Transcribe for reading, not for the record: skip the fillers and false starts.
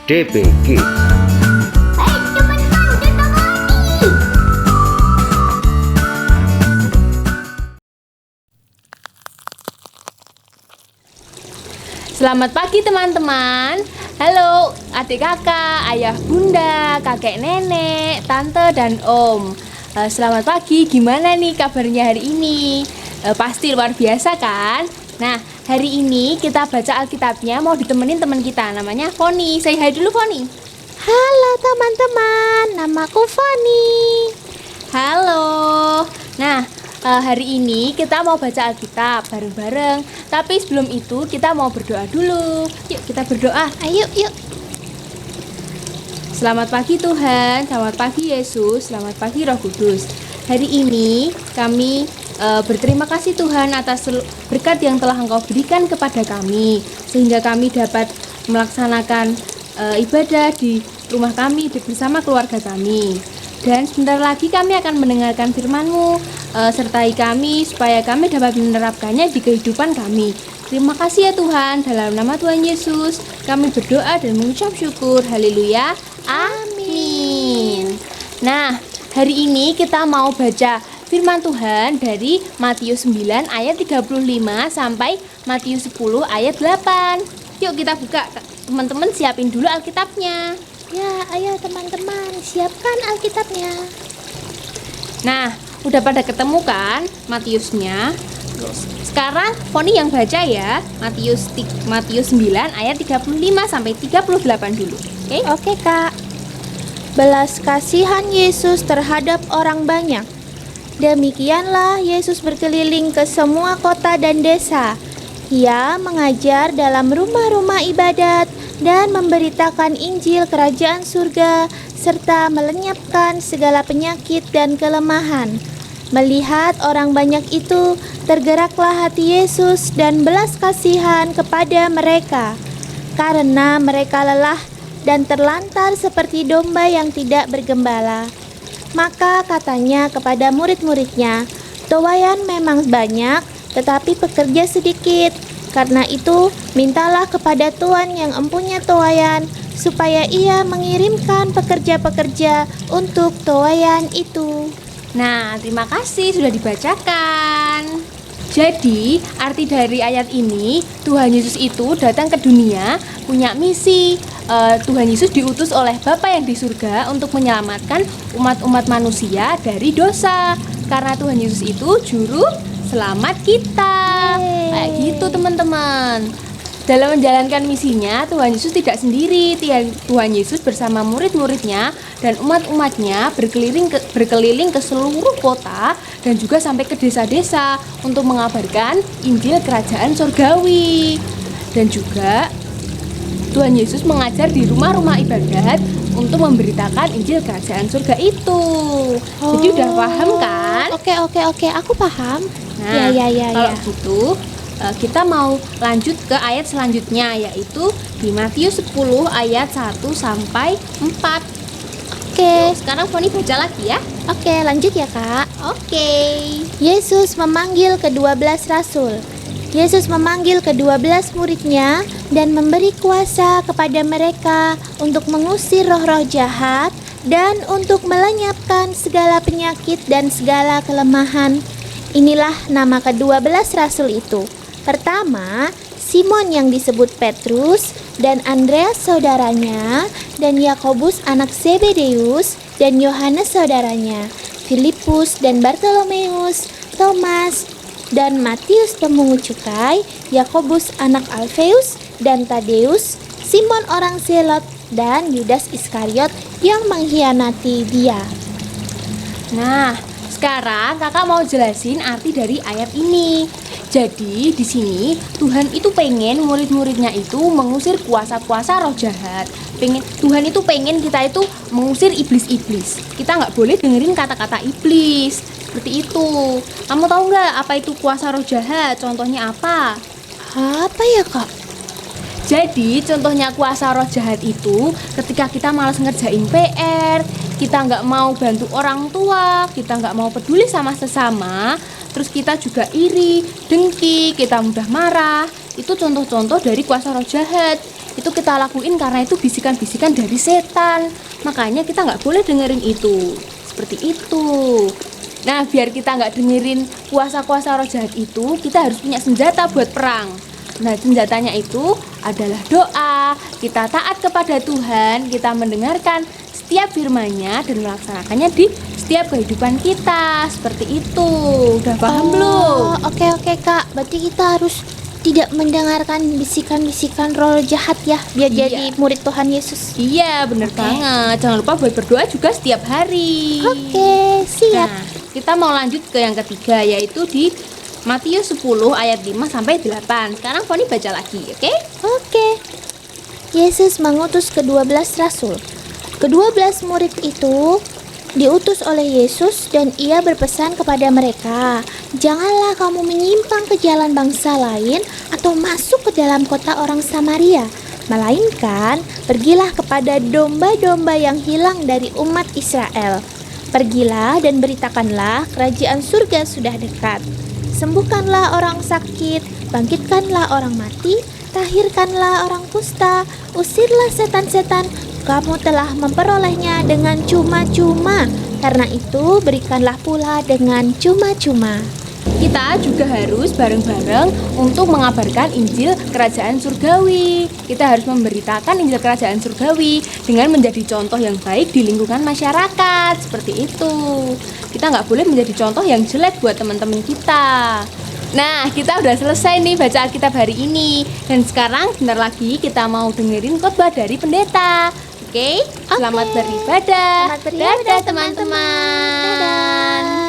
DP Kids. Selamat pagi teman-teman. Halo adik kakak, ayah bunda, kakek nenek, tante dan om. Selamat pagi, gimana nih kabarnya hari ini? Pasti luar biasa kan? Nah, hari ini kita baca Alkitabnya mau ditemenin teman kita, namanya Foni. Say hi dulu Foni. Halo teman-teman, namaku Foni. Halo. Nah, hari ini kita mau baca Alkitab bareng-bareng. Tapi sebelum itu kita mau berdoa dulu. Yuk kita berdoa. Ayo, yuk. Selamat pagi Tuhan, selamat pagi Yesus, selamat pagi Roh Kudus. Hari ini kami berterima kasih Tuhan atas berkat yang telah Engkau berikan kepada kami, sehingga kami dapat melaksanakan ibadah di rumah kami bersama keluarga kami. Dan sebentar lagi kami akan mendengarkan firman-Mu, sertai kami supaya kami dapat menerapkannya di kehidupan kami. Terima kasih ya Tuhan, dalam nama Tuhan Yesus kami berdoa dan mengucap syukur. Haleluya. Amin. Nah, hari ini kita mau baca firman Tuhan dari Matius 9 ayat 35 sampai Matius 10 ayat 8. Yuk kita buka, teman-teman siapin dulu Alkitabnya. Ya, ayo teman-teman, siapkan Alkitabnya. Nah, udah pada ketemu kan Matiusnya? Sekarang Foni yang baca ya, Matius 9 ayat 35 sampai 38 dulu. Oke, Kak. Belas kasihan Yesus terhadap orang banyak. Demikianlah Yesus berkeliling ke semua kota dan desa. Ia mengajar dalam rumah-rumah ibadat dan memberitakan Injil Kerajaan Surga serta melenyapkan segala penyakit dan kelemahan. Melihat orang banyak itu, tergeraklah hati Yesus dan belas kasihan kepada mereka, karena mereka lelah dan terlantar seperti domba yang tidak bergembala. Maka katanya kepada murid-muridnya, "Tuayan memang banyak, tetapi pekerja sedikit. Karena itu, mintalah kepada Tuhan yang empunya tuayan, supaya ia mengirimkan pekerja-pekerja untuk tuayan itu." Nah, terima kasih sudah dibacakan. Jadi, arti dari ayat ini, Tuhan Yesus itu datang ke dunia punya misi. Tuhan Yesus diutus oleh Bapa yang di surga untuk menyelamatkan umat-umat manusia dari dosa. Karena Tuhan Yesus itu juru selamat kita. Kayak gitu teman-teman. Dalam menjalankan misinya, Tuhan Yesus tidak sendiri. Tuhan Yesus bersama murid-muridnya dan umat-umatnya berkeliling ke seluruh kota dan juga sampai ke desa-desa untuk mengabarkan Injil Kerajaan Surgawi. Dan juga Tuhan Yesus mengajar di rumah-rumah ibadat untuk memberitakan Injil Kerajaan Surga itu. Jadi udah paham kan? Oke, aku paham. Nah, Ya. kalau gitu kita mau lanjut ke ayat selanjutnya, yaitu di Matius 10 ayat 1 sampai 4. Oke. Sekarang Foni baca lagi ya. Oke, lanjut ya, Kak. Oke. Yesus memanggil ke-12 rasul. Yesus memanggil ke-12 muridnya dan memberi kuasa kepada mereka untuk mengusir roh-roh jahat dan untuk melenyapkan segala penyakit dan segala kelemahan. Inilah nama ke-12 rasul itu. Pertama, Simon yang disebut Petrus dan Andreas saudaranya, dan Yakobus anak Zebedeus dan Yohanes saudaranya, Filipus dan Bartolomeus, Thomas dan Matius pemungut cukai, Yakobus anak Alfeus dan Tadeus, Simon orang Zelot dan Yudas Iskariot yang mengkhianati dia. Nah, sekarang kakak mau jelasin arti dari ayat ini. Jadi di sini Tuhan itu pengen murid-muridnya itu mengusir kuasa-kuasa roh jahat. Tuhan itu pengen kita itu mengusir iblis-iblis. Kita nggak boleh dengerin kata-kata iblis. Seperti itu. Kamu tahu nggak apa itu kuasa roh jahat? Contohnya apa? Apa ya, Kak? Jadi contohnya kuasa roh jahat itu ketika kita malas ngerjain PR, kita nggak mau bantu orang tua, kita nggak mau peduli sama sesama, terus kita juga iri, dengki, kita mudah marah. Itu contoh-contoh dari kuasa roh jahat. itu kita lakuin karena itu bisikan-bisikan dari setan. Makanya kita nggak boleh dengerin itu. Seperti itu. Nah, biar kita nggak dengerin kuasa-kuasa roh jahat itu, kita harus punya senjata buat perang. Nah, senjatanya itu adalah doa. Kita taat kepada Tuhan, kita mendengarkan setiap firman-Nya dan melaksanakannya di setiap kehidupan kita. Seperti itu. Udah paham belum? Oke Kak, berarti kita harus tidak mendengarkan bisikan-bisikan roh jahat ya, biar Iya. jadi murid Tuhan Yesus. Iya, bener banget. Jangan lupa buat berdoa juga setiap hari. Oke, siap. Nah, kita mau lanjut ke yang ketiga, yaitu di Matius 10 ayat 5 sampai 8. Sekarang Foni baca lagi, oke? Oke. Yesus mengutus ke-12 rasul. Ke-12 murid itu diutus oleh Yesus dan ia berpesan kepada mereka, "Janganlah kamu menyimpang ke jalan bangsa lain atau masuk ke dalam kota orang Samaria, melainkan pergilah kepada domba-domba yang hilang dari umat Israel. Pergilah dan beritakanlah kerajaan surga sudah dekat. Sembuhkanlah orang sakit, bangkitkanlah orang mati, tahirkanlah orang kusta, usirlah setan-setan. Kamu telah memperolehnya dengan cuma-cuma, karena itu berikanlah pula dengan cuma-cuma." Kita juga harus bareng-bareng untuk mengabarkan Injil Kerajaan Surgawi. Kita harus memberitakan Injil Kerajaan Surgawi dengan menjadi contoh yang baik di lingkungan masyarakat. Seperti itu. Kita nggak boleh menjadi contoh yang jelek buat teman-teman kita. Nah, kita udah selesai nih baca Alkitab hari ini. Dan sekarang bentar lagi kita mau dengerin khotbah dari pendeta. Oke? Selamat beribadah. Selamat beribadah, Dadah, teman-teman. teman-teman. Dadah.